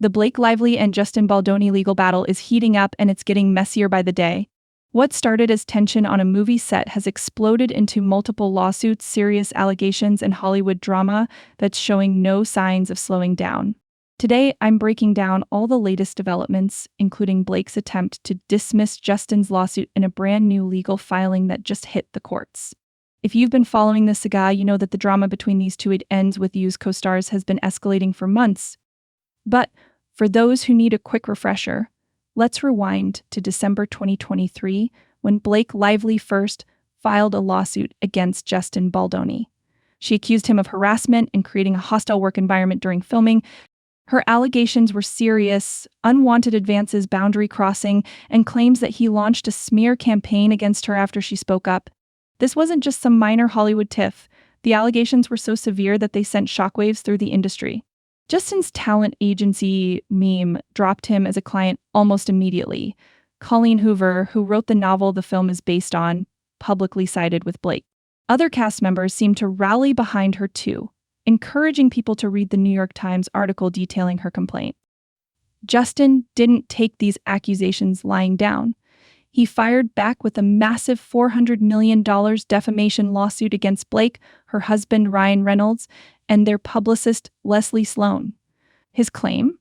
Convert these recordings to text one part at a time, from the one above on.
The Blake Lively and Justin Baldoni legal battle is heating up, and it's getting messier by the day. What started as tension on a movie set has exploded into multiple lawsuits, serious allegations, and Hollywood drama that's showing no signs of slowing down. Today, I'm breaking down all the latest developments, including Blake's attempt to dismiss Justin's lawsuit in a brand new legal filing that just hit the courts. If you've been following the saga, you know that the drama between these two ends with used co-stars has been escalating for months. But for those who need a quick refresher, let's rewind to December 2023, when Blake Lively first filed a lawsuit against Justin Baldoni. She accused him of harassment and creating a hostile work environment during filming. Her allegations were serious, unwanted advances, boundary crossing, and claims that he launched a smear campaign against her after she spoke up. This wasn't just some minor Hollywood tiff. The allegations were so severe that they sent shockwaves through the industry. Justin's talent agency, Meme, dropped him as a client almost immediately. Colleen Hoover, who wrote the novel the film is based on, publicly sided with Blake. Other cast members seemed to rally behind her too, encouraging people to read the New York Times article detailing her complaint. Justin didn't take these accusations lying down. He fired back with a massive $400 million defamation lawsuit against Blake, her husband Reynolds, and their publicist Leslie Sloan. His claim?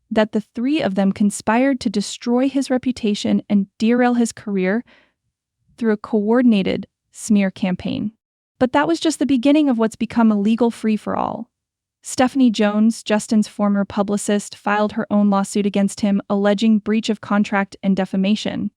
That the three of them conspired to destroy his reputation and derail his career through a coordinated smear campaign. But that was just the beginning of what's become a legal free-for-all. Stephanie Jones, Justin's former publicist, filed her own lawsuit against him, alleging breach of contract and defamation.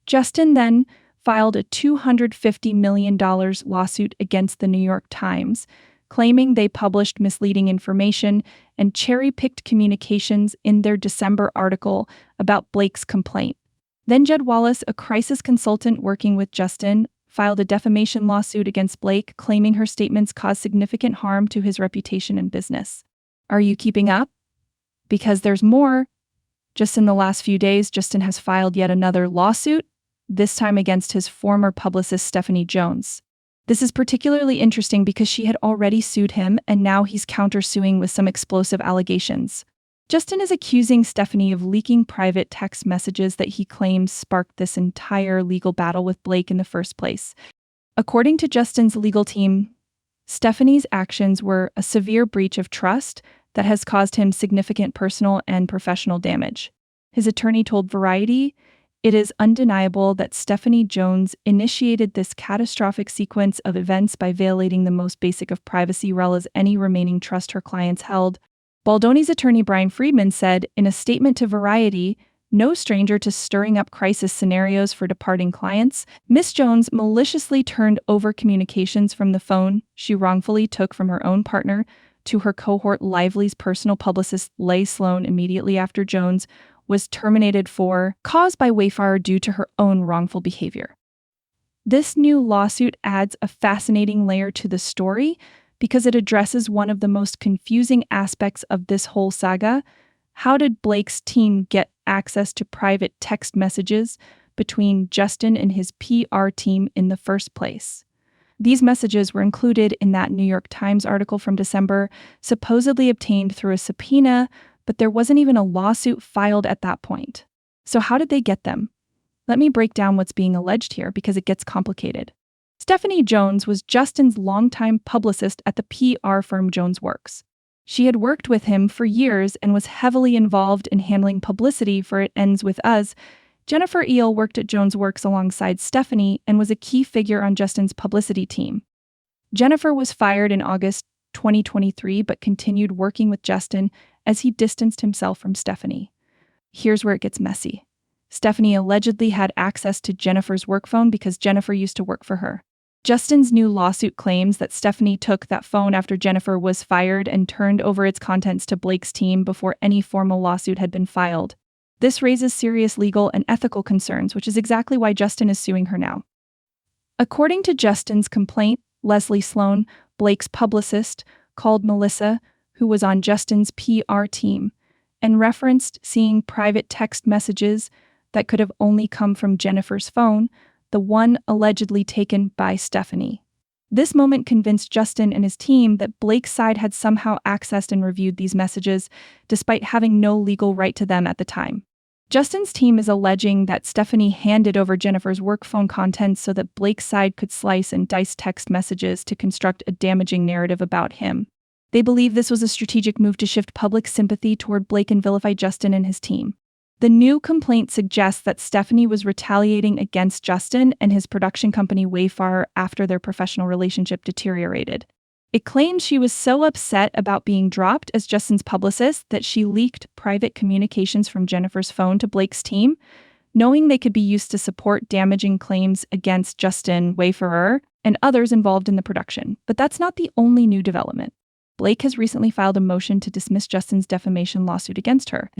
Justin then filed a $250 million lawsuit against the New York Times, claiming they published misleading information and cherry-picked communications in their December article about Blake's complaint. Then Jed Wallace, a crisis consultant working with Justin, filed a defamation lawsuit against Blake, claiming her statements caused significant harm to his reputation and business. Are you keeping up? Because there's more. Just in the last few days, Justin has filed yet another lawsuit, this time against his former publicist Stephanie Jones. This is particularly interesting because she had already sued him, and now he's countersuing with some explosive allegations. Justin is accusing Stephanie of leaking private text messages that he claims sparked this entire legal battle with Blake in the first place. According to Justin's legal team, Stephanie's actions were a severe breach of trust that has caused him significant personal and professional damage. His attorney told Variety, "It is undeniable that Stephanie Jones initiated this catastrophic sequence of events by violating the most basic of privacy, as well as any remaining trust her clients held." Baldoni's attorney Brian Friedman said in a statement to Variety, "No stranger to stirring up crisis scenarios for departing clients, Miss Jones maliciously turned over communications from the phone she wrongfully took from her own partner to her cohort Lively's personal publicist Leslie Sloan immediately after Jones was terminated for cause by Wayfarer due to her own wrongful behavior." This new lawsuit adds a fascinating layer to the story because it addresses one of the most confusing aspects of this whole saga. How did Blake's team get access to private text messages between Justin and his PR team in the first place? These messages were included in that New York Times article from December, supposedly obtained through a subpoena, but there wasn't even a lawsuit filed at that point. So how did they get them? Let me break down what's being alleged here because it gets complicated. Stephanie Jones was Justin's longtime publicist at the PR firm Jones Works. She had worked with him for years and was heavily involved in handling publicity for It Ends With Us. Jennifer Eel worked at Jones Works alongside Stephanie and was a key figure on Justin's publicity team. Jennifer was fired in August 2023 but continued working with Justin as he distanced himself from Stephanie. Here's where it gets messy. Stephanie allegedly had access to Jennifer's work phone because Jennifer used to work for her. Justin's new lawsuit claims that Stephanie took that phone after Jennifer was fired and turned over its contents to Blake's team before any formal lawsuit had been filed. This raises serious legal and ethical concerns, which is exactly why Justin is suing her now. According to Justin's complaint, Leslie Sloan, Blake's publicist, called Melissa, who was on Justin's PR team, and referenced seeing private text messages that could have only come from Jennifer's phone, the one allegedly taken by Stephanie. This moment convinced Justin and his team that Blake's side had somehow accessed and reviewed these messages, despite having no legal right to them at the time. Justin's team is alleging that Stephanie handed over Jennifer's work phone contents so that Blake's side could slice and dice text messages to construct a damaging narrative about him. They believe this was a strategic move to shift public sympathy toward Blake and vilify Justin and his team. The new complaint suggests that Stephanie was retaliating against Justin and his production company Wayfarer after their professional relationship deteriorated. It claims she was so upset about being dropped as Justin's publicist that she leaked private communications from Jennifer's phone to Blake's team, knowing they could be used to support damaging claims against Justin, Wayfarer, and others involved in the production. But that's not the only new development. Blake has recently filed a motion to dismiss Justin's defamation lawsuit against her.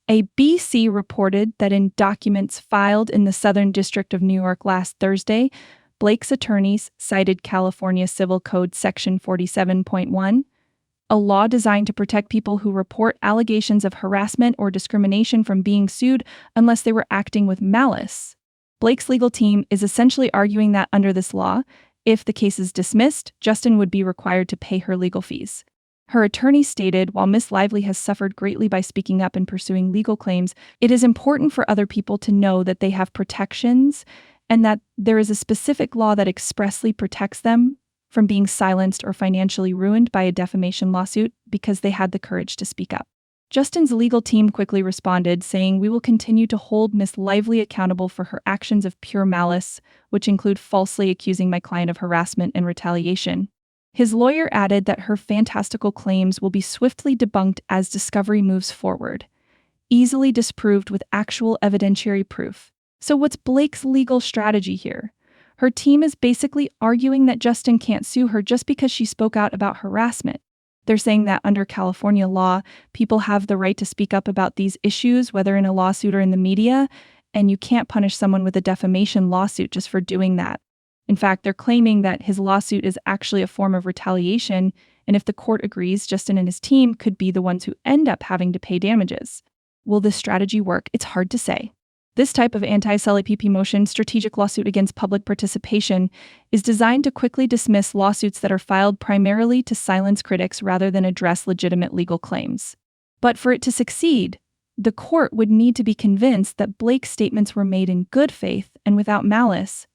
ABC reported that in documents filed in the Southern District of New York last Thursday, Blake's attorneys cited California Civil Code Section 47.1, a law designed to protect people who report allegations of harassment or discrimination from being sued unless they were acting with malice. Blake's legal team is essentially arguing that under this law, if the case is dismissed, Justin would be required to pay her legal fees. Her attorney stated, while Ms. Lively has suffered greatly by speaking up and pursuing legal claims, it is important for other people to know that they have protections and that there is a specific law that expressly protects them from being silenced or financially ruined by a defamation lawsuit because they had the courage to speak up. Justin's legal team quickly responded, saying, "We will continue to hold Ms. Lively accountable for her actions of pure malice, which include falsely accusing my client of harassment and retaliation." His lawyer added that her fantastical claims will be swiftly debunked as discovery moves forward, easily disproved with actual evidentiary proof. So what's Blake's legal strategy here? Her team is basically arguing that Justin can't sue her just because she spoke out about harassment. They're saying that under California law, people have the right to speak up about these issues, whether in a lawsuit or in the media, and you can't punish someone with a defamation lawsuit just for doing that. In fact, they're claiming that his lawsuit is actually a form of retaliation, and if the court agrees, Justin and his team could be the ones who end up having to pay damages. Will this strategy work? It's hard to say. This type of anti-CELAPP motion, strategic lawsuit against public participation, is designed to quickly dismiss lawsuits that are filed primarily to silence critics rather than address legitimate legal claims. But for it to succeed, the court would need to be convinced that Blake's statements were made in good faith and without malice,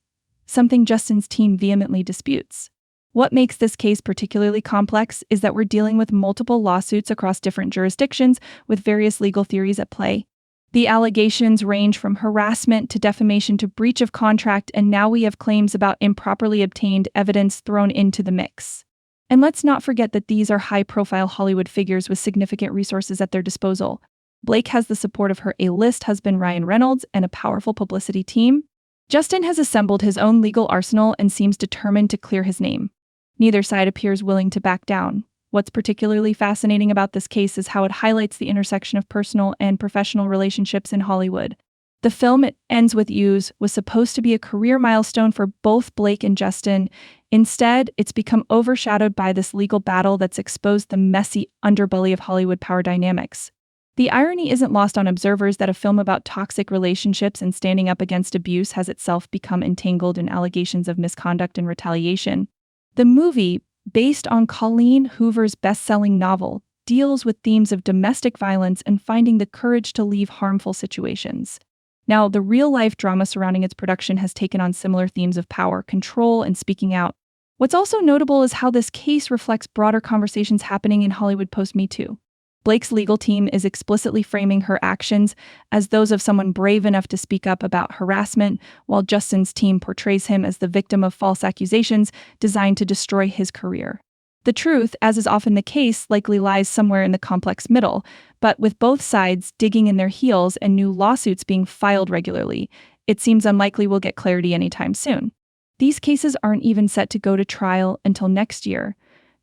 something Justin's team vehemently disputes. What makes this case particularly complex is that we're dealing with multiple lawsuits across different jurisdictions with various legal theories at play. The allegations range from harassment to defamation to breach of contract, and now we have claims about improperly obtained evidence thrown into the mix. And let's not forget that these are high-profile Hollywood figures with significant resources at their disposal. Blake has the support of her A-list husband Ryan Reynolds and a powerful publicity team. Justin has assembled his own legal arsenal and seems determined to clear his name. Neither side appears willing to back down. What's particularly fascinating about this case is how it highlights the intersection of personal and professional relationships in Hollywood. The film It Ends With You's was supposed to be a career milestone for both Blake and Justin. Instead, it's become overshadowed by this legal battle that's exposed the messy underbelly of Hollywood power dynamics. The irony isn't lost on observers that a film about toxic relationships and standing up against abuse has itself become entangled in allegations of misconduct and retaliation. The movie, based on Colleen Hoover's best-selling novel, deals with themes of domestic violence and finding the courage to leave harmful situations. Now, the real-life drama surrounding its production has taken on similar themes of power, control, and speaking out. What's also notable is how this case reflects broader conversations happening in Hollywood post-Me Too. Blake's legal team is explicitly framing her actions as those of someone brave enough to speak up about harassment, while Justin's team portrays him as the victim of false accusations designed to destroy his career. The truth, as is often the case, likely lies somewhere in the complex middle, but with both sides digging in their heels and new lawsuits being filed regularly, it seems unlikely we'll get clarity anytime soon. These cases aren't even set to go to trial until next year,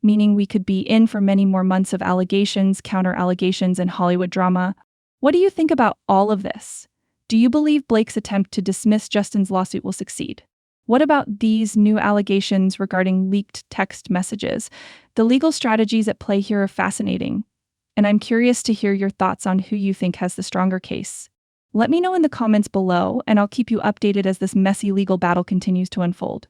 meaning we could be in for many more months of allegations, counter-allegations, and Hollywood drama. What do you think about all of this? Do you believe Blake's attempt to dismiss Justin's lawsuit will succeed? What about these new allegations regarding leaked text messages? The legal strategies at play here are fascinating, and I'm curious to hear your thoughts on who you think has the stronger case. Let me know in the comments below, and I'll keep you updated as this messy legal battle continues to unfold.